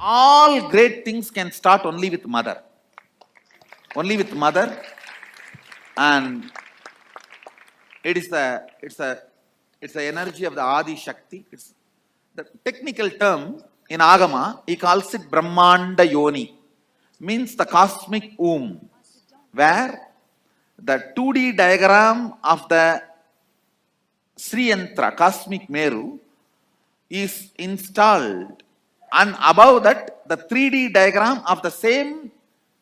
All great things can start only with mother. Only with mother. And it's the energy of the Adi Shakti. It's the technical term in Agama, he calls it Brahmanda Yoni, means the cosmic womb, where the 2D diagram of the Sri Yantra, cosmic Meru, is installed, and above that the 3D diagram of the same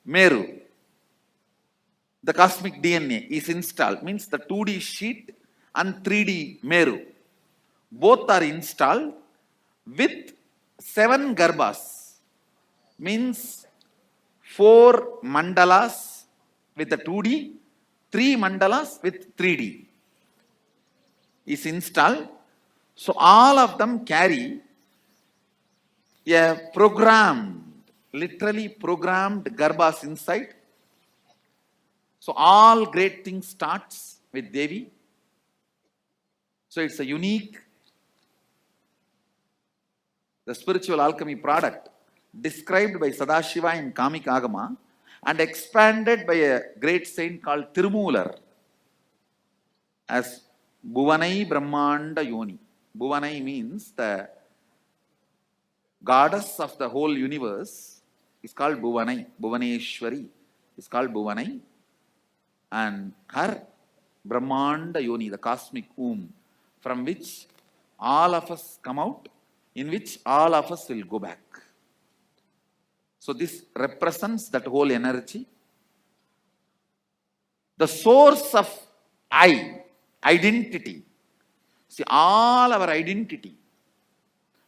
Meru, the cosmic DNA, is installed. Means the 2D sheet and 3D Meru, both are installed with 7 garbhas, means 4 mandalas with the 2D, 3 mandalas with 3D is installed. So all of them carry a programmed, literally programmed garbhas inside. So all great things starts with Devi. So it's a unique, the spiritual alchemy product described by Sadashiva in Kamik Agama and expanded by a great saint called Tirumular as Bhuvanai Brahmanda Yoni. Bhuvanai means the goddess of the whole universe is called Bhuvanai. Bhuvaneshwari is called Bhuvanai. And her Brahmanda Yoni, the cosmic womb, from which all of us come out, in which all of us will go back. So this represents that whole energy. The source of I, identity. See, all our identity,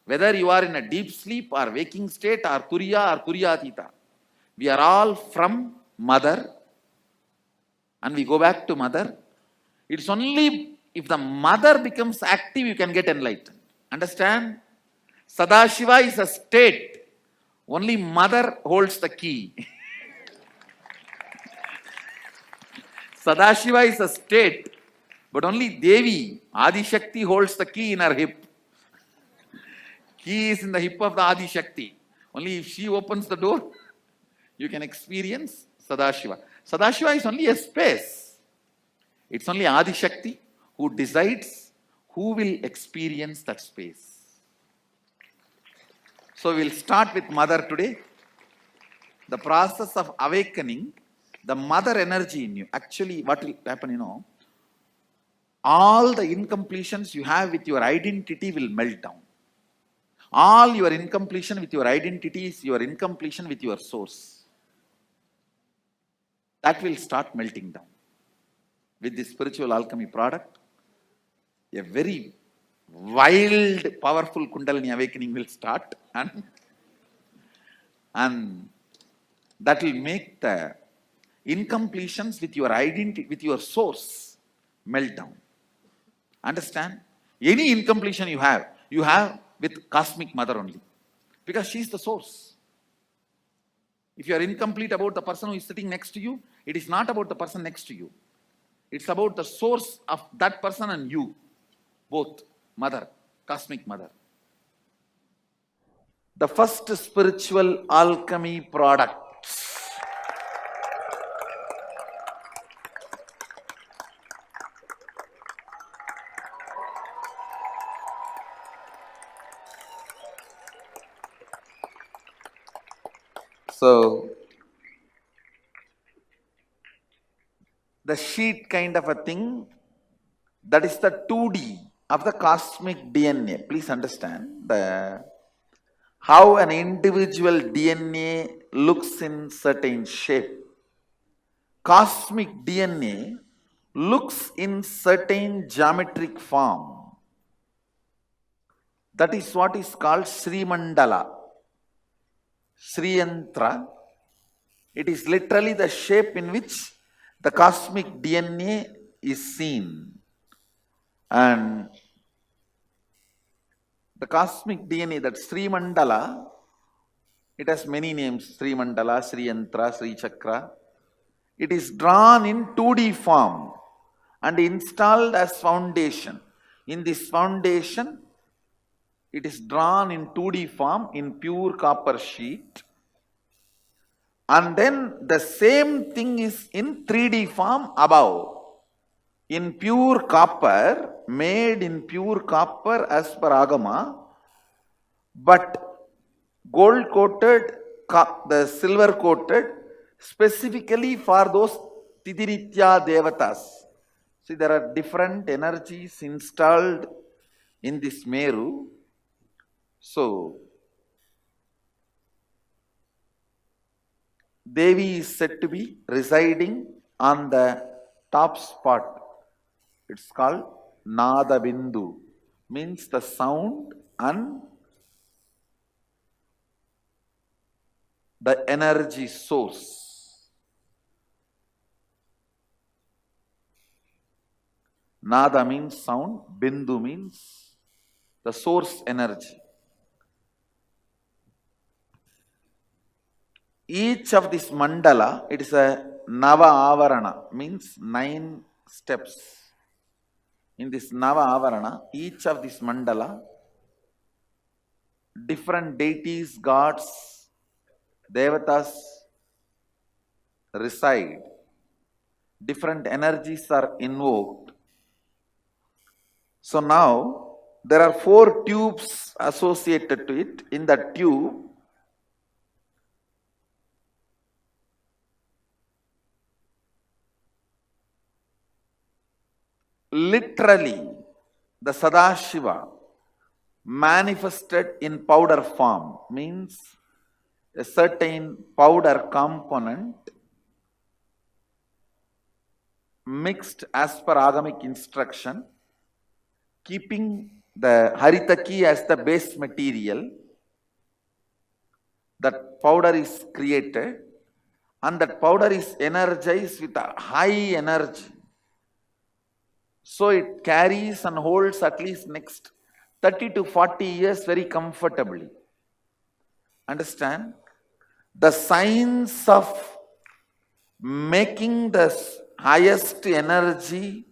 whether you are in a deep sleep or waking state or Turiya or Turiyatita, we are all from mother and we go back to mother. It's only if the mother becomes active you can get enlightened. Understand? Sadashiva is a state. Only mother holds the key. Sadashiva is a state, but only Devi, Adi Shakti, holds the key in her hip. Key is in the hip of the Adi Shakti. Only if she opens the door, you can experience Sadashiva. Sadashiva is only a space. It's only Adi Shakti who decides who will experience that space. So we'll start with mother today. The process of awakening, the mother energy in you. Actually, what will happen, all the incompletions you have with your identity will melt down. All your incompletion with your identity is your incompletion with your source. That will start melting down. With this spiritual alchemy product, a very wild, powerful Kundalini awakening will start, and that will make the incompletions with your identity, with your source, melt down. Understand? Any incompletion you have with cosmic mother only, because she is the source. If you are incomplete about the person who is sitting next to you, it is not about the person next to you. It's about the source of that person and you, both. Mother, cosmic mother. The first spiritual alchemy product. So, the sheet kind of a thing, that is the 2D of the cosmic DNA. Please understand how an individual DNA looks in certain shape. Cosmic DNA looks in certain geometric form. That is what is called Sri Mandala, Sri Yantra. It is literally the shape in which the cosmic DNA is seen. And the cosmic DNA, that Sri Mandala, it has many names: Sri Mandala, Sri Yantra, Sri Chakra. It is drawn in 2D form and installed as foundation. In this foundation, It is drawn in 2D form in pure copper sheet. And then the same thing is in 3D form above. In pure copper, made in pure copper as per Agama, but gold coated, the silver coated, specifically for those Tidiritya Devatas. See, there are different energies installed in this Meru. So, Devi is said to be residing on the top spot. It's called Nada Bindu, means the sound and the energy source. Nada means sound, Bindu means the source energy. Each of this mandala, it is a Nava Avarana, means 9 steps. In this Nava Avarana, each of this mandala, different deities, gods, devatas reside. Different energies are invoked. So now, there are 4 tubes associated to it. In that tube, literally, the Sadashiva manifested in powder form, means a certain powder component mixed as per agamic instruction, keeping the Haritaki as the base material. That powder is created, and that powder is energized with a high energy. So it carries and holds at least next 30 to 40 years very comfortably. Understand? The science of making the highest energy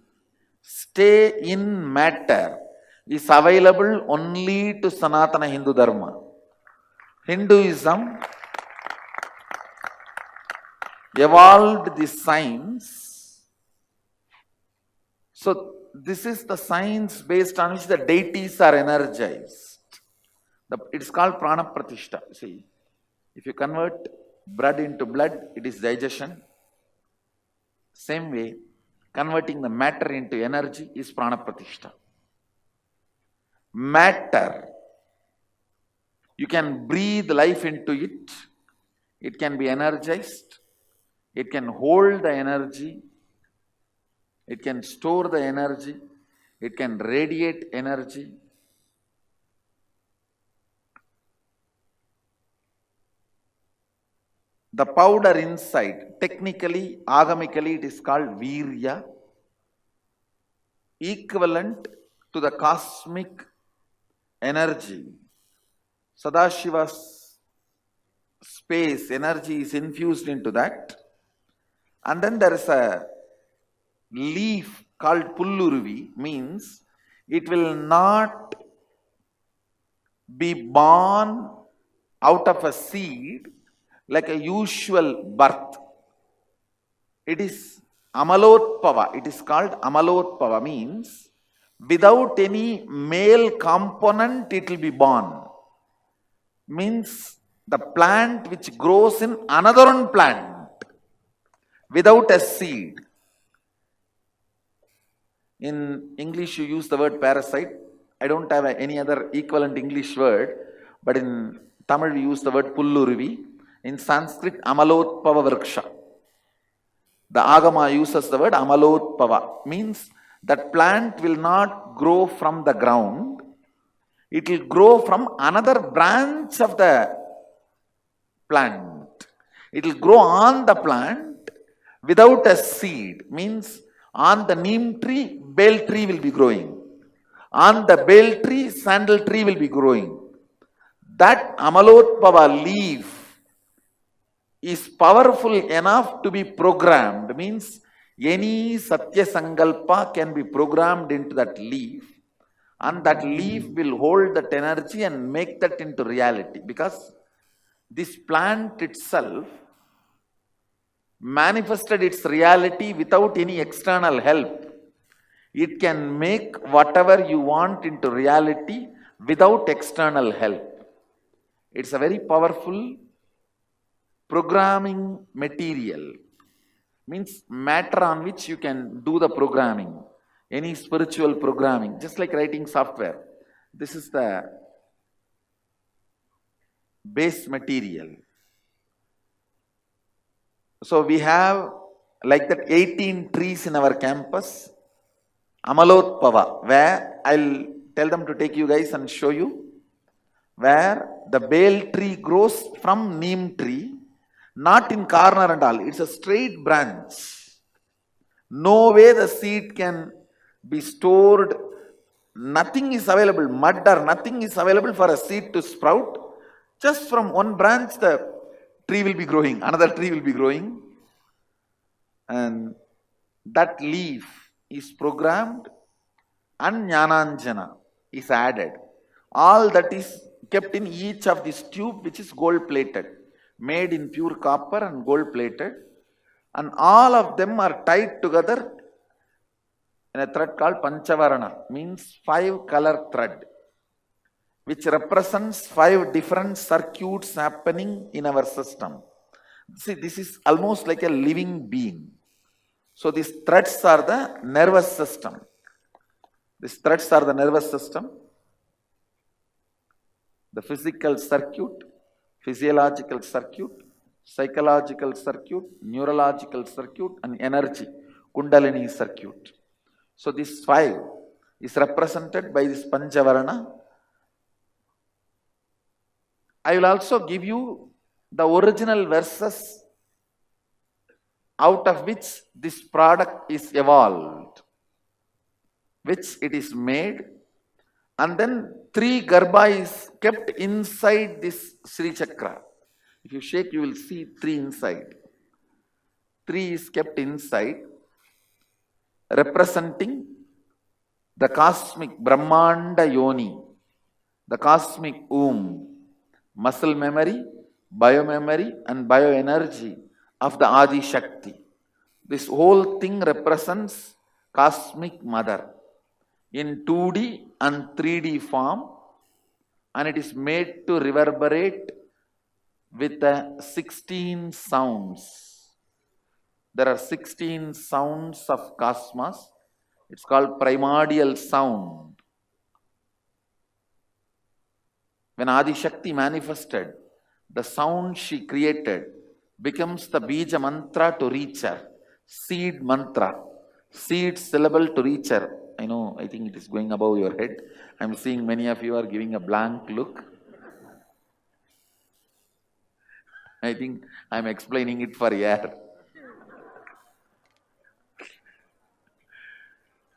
stay in matter is available only to Sanatana Hindu Dharma. Hinduism evolved this science. So this is the science based on which the deities are energized. It's called Prana Pratishta. See, if you convert blood into blood, it is digestion. Same way, converting the matter into energy is Prana Pratishta. Matter, you can breathe life into it. It can be energized. It can hold the energy. It can store the energy. It can radiate energy. The powder inside, technically, agamically, it is called Virya, equivalent to the cosmic energy. Sadashiva's space, energy is infused into that. And then there is a leaf called Pullurvi, means it will not be born out of a seed like a usual birth. It is Amalotpava. It is called Amalotpava, means without any male component it will be born. Means the plant which grows in another one plant without a seed. In English you use the word parasite. I don't have any other equivalent English word, but in Tamil we use the word Pullurvi. In Sanskrit, Amalotpava Vriksha. The Agama uses the word Amalotpava, means that plant will not grow from the ground. It will grow from another branch of the plant. It will grow on the plant without a seed, means on the neem tree, bale tree will be growing. On the bale tree, sandal tree will be growing. That Amalotpava leaf is powerful enough to be programmed, means any Satya Sankalpa can be programmed into that leaf, and that leaf will hold that energy and make that into reality, because this plant itself manifested its reality without any external help. It can make whatever you want into reality without external help. It's a very powerful programming material. Means matter on which you can do the programming. Any spiritual programming, just like writing software. This is the base material. So we have like that 18 trees in our campus. Amalotpava, where I'll tell them to take you guys and show you, where the bale tree grows from neem tree, not in corner and all, it's a straight branch. No way the seed can be stored, nothing is available, mud or nothing is available for a seed to sprout. Just from one branch the tree will be growing, another tree will be growing, and that leaf is programmed and Jnananjana is added. All that is kept in each of this tube, which is gold plated, made in pure copper and gold plated, and all of them are tied together in a thread called Panchavarana, means 5-color thread, which represents 5 different circuits happening in our system. See, this is almost like a living being. So these threads are the nervous system. These threads are the nervous system, the physical circuit, physiological circuit, psychological circuit, neurological circuit, and energy, Kundalini circuit. So this 5 is represented by this Panchavarana. I will also give you the original verses out of which this product is evolved, which it is made, and then 3 Garbha is kept inside this Sri Chakra. If you shake, you will see 3 inside. 3 is kept inside, representing the cosmic Brahmanda Yoni, the cosmic womb, muscle memory, biomemory, and bioenergy of the Adi Shakti. This whole thing represents cosmic mother in 2D and 3D form, and it is made to reverberate with 16 sounds. There are 16 sounds of cosmos. It's called primordial sound. When Adi Shakti manifested, the sound she created becomes the Bija mantra to reach her, seed mantra, seed syllable to reach her. I know, I think it is going above your head. I'm seeing many of you are giving a blank look. I think I'm explaining it for air.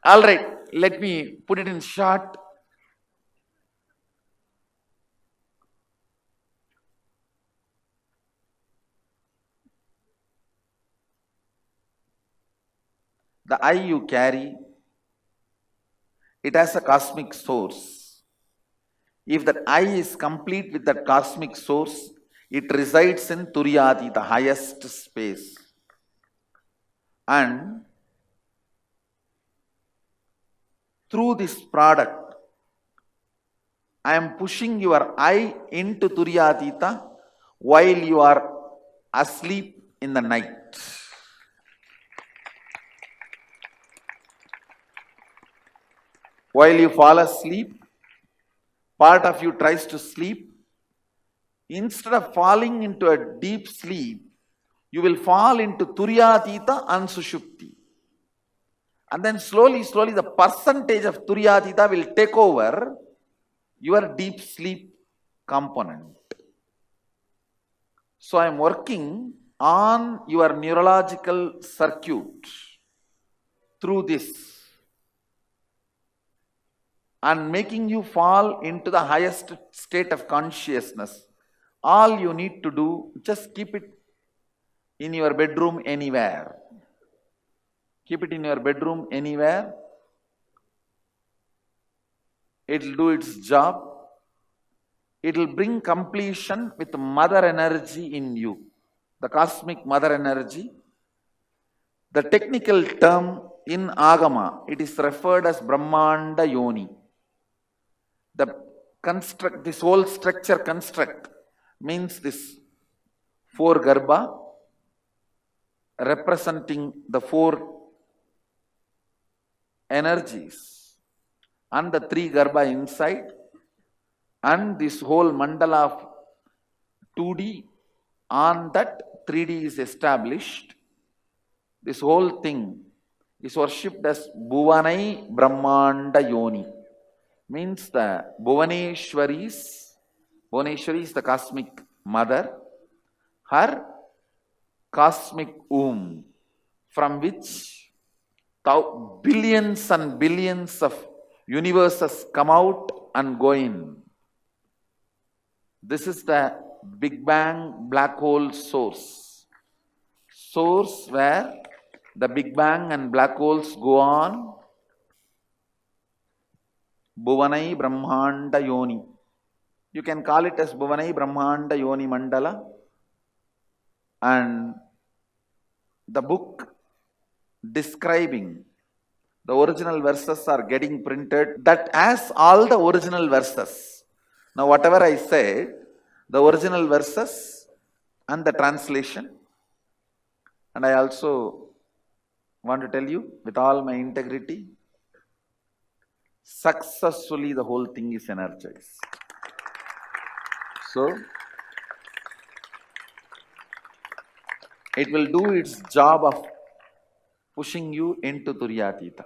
All right, let me put it in short. The eye you carry, it has a cosmic source. If that eye is complete with that cosmic source, it resides in Turyati, the highest space. And through this product, I am pushing your eye into Turyatita while you are asleep in the night. While you fall asleep, part of you tries to sleep. Instead of falling into a deep sleep, you will fall into Turyatita and Sushupti. And then slowly, the percentage of Turyatita will take over your deep sleep component. So I am working on your neurological circuit through this and making you fall into the highest state of consciousness. All you need to do, just keep it in your bedroom anywhere. Keep it in your bedroom anywhere. it will do its job. It will bring completion with mother energy in you, the cosmic mother energy. The technical term in Agama, it is referred as Brahmanda Yoni. This whole structure construct means this four Garbha representing the four energies and the three Garbha inside, and this whole mandala of 2D, on that 3D is established. This whole thing is worshipped as Bhuvanai Brahmanda Yoni. Means the Bhuvaneshwari is the cosmic mother, her cosmic womb, from which billions and billions of universes come out and go in. This is the Big Bang black hole source. Source where the Big Bang and black holes go on. Bhuvanai Brahmanda Yoni. You can call it as Bhuvanai Brahmanda Yoni Mandala. And the book describing the original verses are getting printed. That has all the original verses. Now whatever I said, the original verses and the translation. And I also want to tell you with all my integrity, successfully the whole thing is energized. So, it will do its job of pushing you into Turyatita.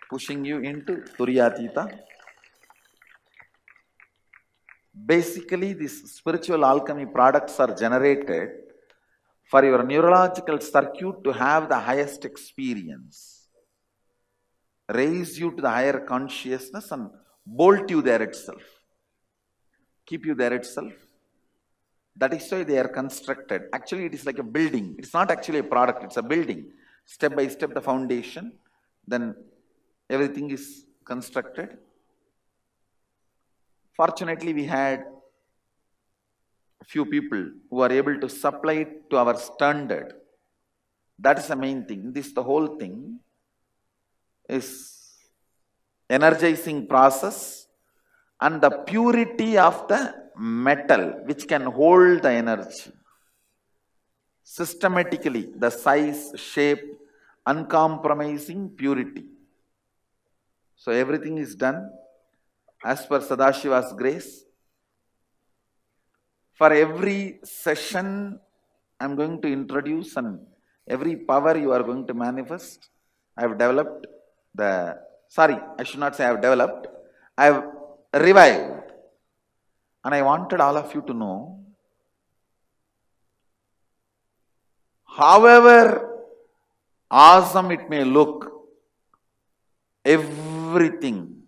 Pushing you into Turyatita. Basically, these spiritual alchemy products are generated for your neurological circuit to have the highest experience, raise you to the higher consciousness and bolt you there itself, keep you there itself. That is why they are constructed. Actually, it is like a building. It's not actually a product, it's a building. Step by step, the foundation, then everything is constructed. Fortunately, we had a few people who are able to supply it to our standard. That is the main thing. The whole thing is energizing process and the purity of the metal which can hold the energy. Systematically, the size, shape, uncompromising purity. So everything is done as per Sadashiva's grace. For every session, I am going to introduce, and every power you are going to manifest. I have developed I should not say I have developed, I have revived. And I wanted all of you to know, however awesome it may look, everything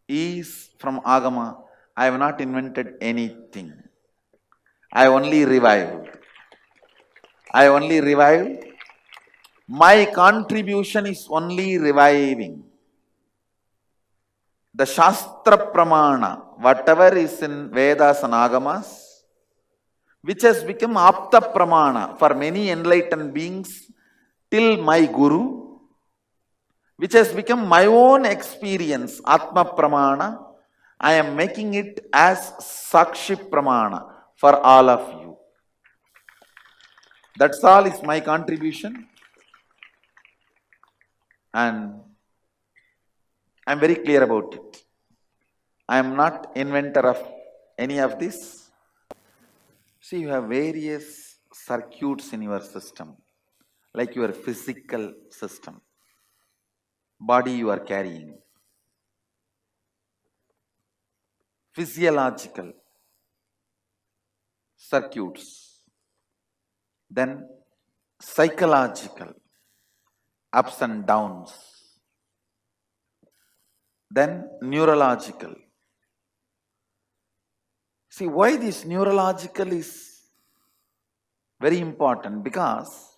is from Agama. I have not invented anything. I only revived. My contribution is only reviving. The Shastra Pramana, whatever is in Vedas and Agamas, which has become Apta Pramana for many enlightened beings till my Guru, which has become my own experience, Atma Pramana, I am making it as Sakshi Pramana for all of you. That's all is my contribution. And I am very clear about it. I am not inventor of any of this. See, you have various circuits in your system, like your physical system, body you are carrying, physiological circuits, then psychological ups and downs, then neurological. See, why this neurological is very important? Because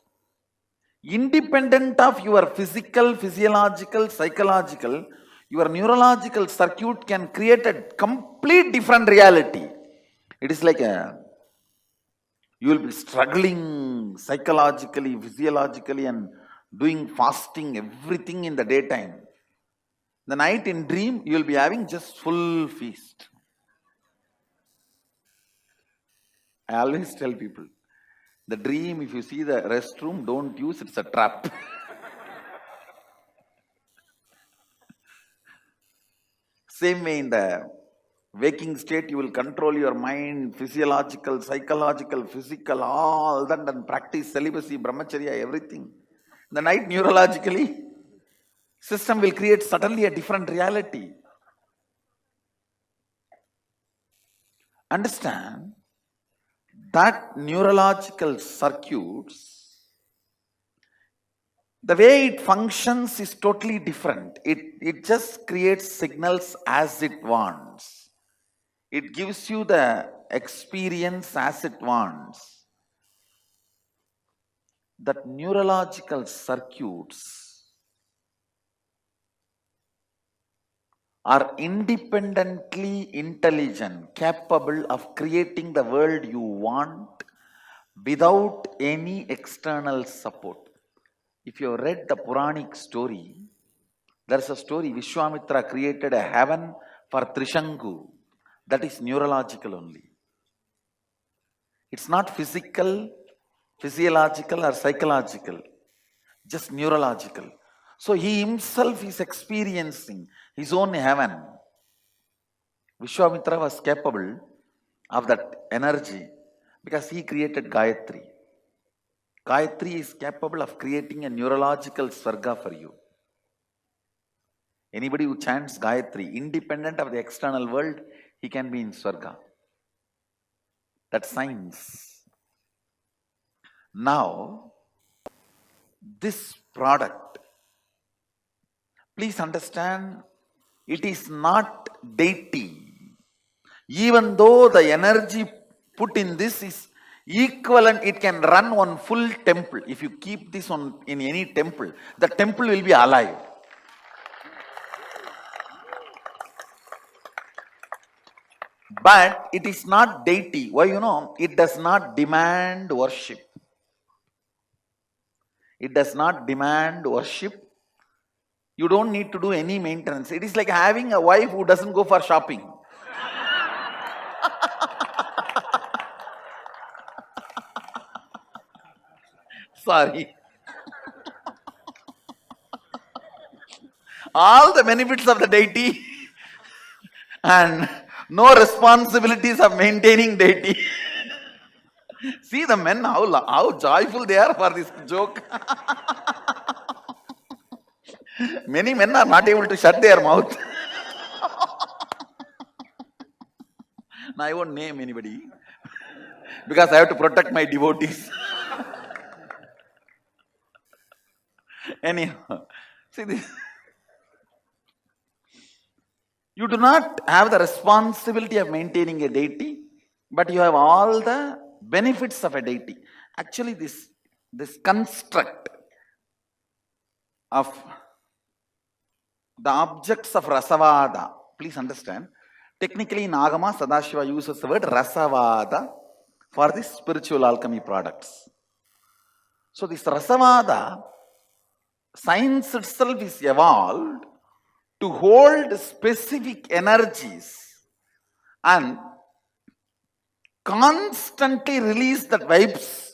Independent of your physical, physiological, psychological, your neurological circuit can create a complete different reality. It is like you will be struggling psychologically, physiologically, and doing fasting, everything in the daytime. The night in dream, you will be having just full feast. I always tell people, the dream, if you see the restroom, don't use, it's a trap. Same way in the waking state, you will control your mind, physiological, psychological, physical, all that, and practice celibacy, brahmacharya, everything. The night, neurologically, system will create suddenly a different reality. Understand that neurological circuits, the way it functions is totally different. It just creates signals as it wants. It gives you the experience as it wants. That neurological circuits are independently intelligent, capable of creating the world you want without any external support. If you have read the Puranic story, there is a story Vishwamitra created a heaven for Trishanku. That is neurological only. It's not physical, physiological or psychological, just neurological. So he himself is experiencing his own heaven. Vishwamitra was capable of that energy because he created Gayatri. Gayatri is capable of creating a neurological Swarga for you. Anybody who chants Gayatri, independent of the external world, he can be in Swarga. That's science. Now, this product, please understand, it is not deity. Even though the energy put in this is equivalent, it can run one full temple. If you keep this on in any temple, the temple will be alive. But it is not deity. Why? It does not demand worship. It does not demand worship. You don't need to do any maintenance. It is like having a wife who doesn't go for shopping. Sorry. All the benefits of the deity and no responsibilities of maintaining deity. See the men, how joyful they are for this joke. Many men are not able to shut their mouth. Now, I won't name anybody because I have to protect my devotees. Anyhow, see this. You do not have the responsibility of maintaining a deity, but you have all the benefits of a deity. Actually, this construct of the objects of Rasavada, please understand, technically in Agama, Sadashiva uses the word Rasavada for the spiritual alchemy products. So this Rasavada, science itself is evolved to hold specific energies and constantly release that vibes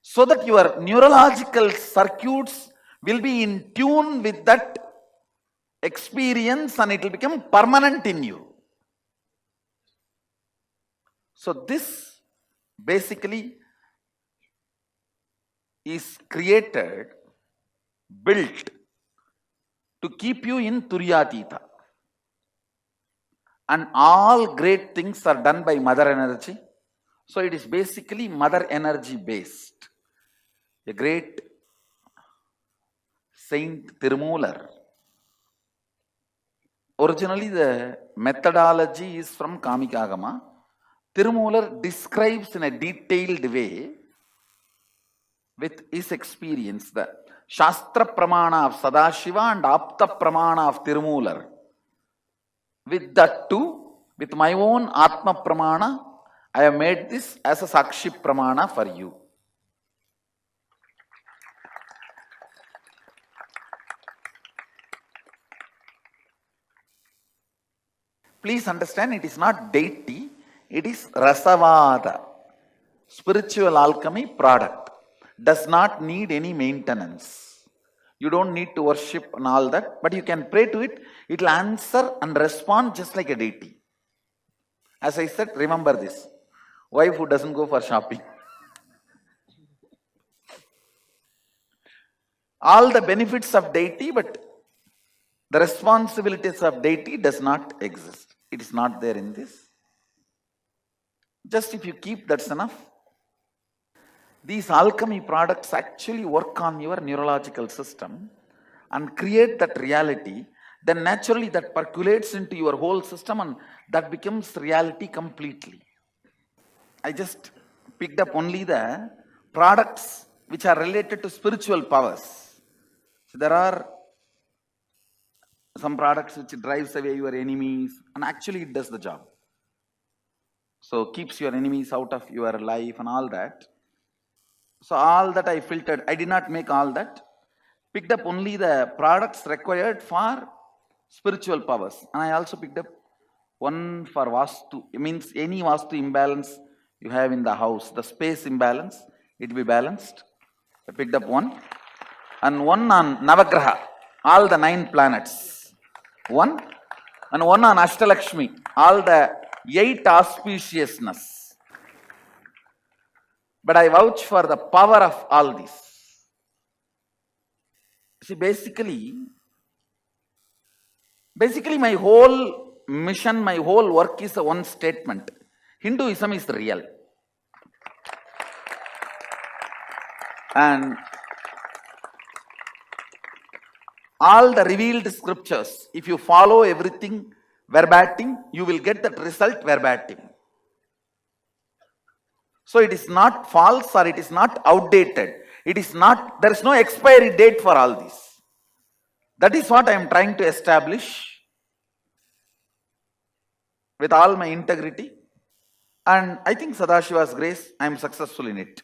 so that your neurological circuits will be in tune with that experience and it will become permanent in you. So this basically is created, built to keep you in Turyatita. And all great things are done by Mother Energy. So it is basically Mother Energy based. A great Saint Tirumular. Originally the methodology is from Kamikagama. Tirumular describes in a detailed way with his experience, the Shastra Pramana of Sadashiva and Apta Pramana of Tirumular. With that too, with my own Atma Pramana, I have made this as a Sakshi Pramana for you. Please understand, it is not deity, it is Rasavada. Spiritual alchemy product. Does not need any maintenance. You don't need to worship and all that, but you can pray to it. It will answer and respond just like a deity. As I said, remember this. Wife who doesn't go for shopping. All the benefits of deity, but the responsibilities of deity does not exist. It is not there in this. Just if you keep, that's enough. These alchemy products actually work on your neurological system and create that reality. Then naturally that percolates into your whole system and that becomes reality completely. I just picked up only the products which are related to spiritual powers. So there are some products which drives away your enemies, and actually it does the job. So keeps your enemies out of your life and all that. So all that I filtered, I did not make all that. Picked up only the products required for spiritual powers. And I also picked up one for Vastu. It means any Vastu imbalance you have in the house, the space imbalance, it will be balanced. I picked up one. And one on Navagraha, all the 9 planets. One. And one on Ashtalakshmi, all the 8 auspiciousness. But I vouch for the power of all this. See, basically my whole mission, my whole work is a one statement. Hinduism is real. And all the revealed scriptures, if you follow everything verbatim, you will get that result verbatim. So it is not false or it is not outdated. It is not, there is no expiry date for all this. That is what I am trying to establish with all my integrity. And I think Sadashiva's grace, I am successful in it.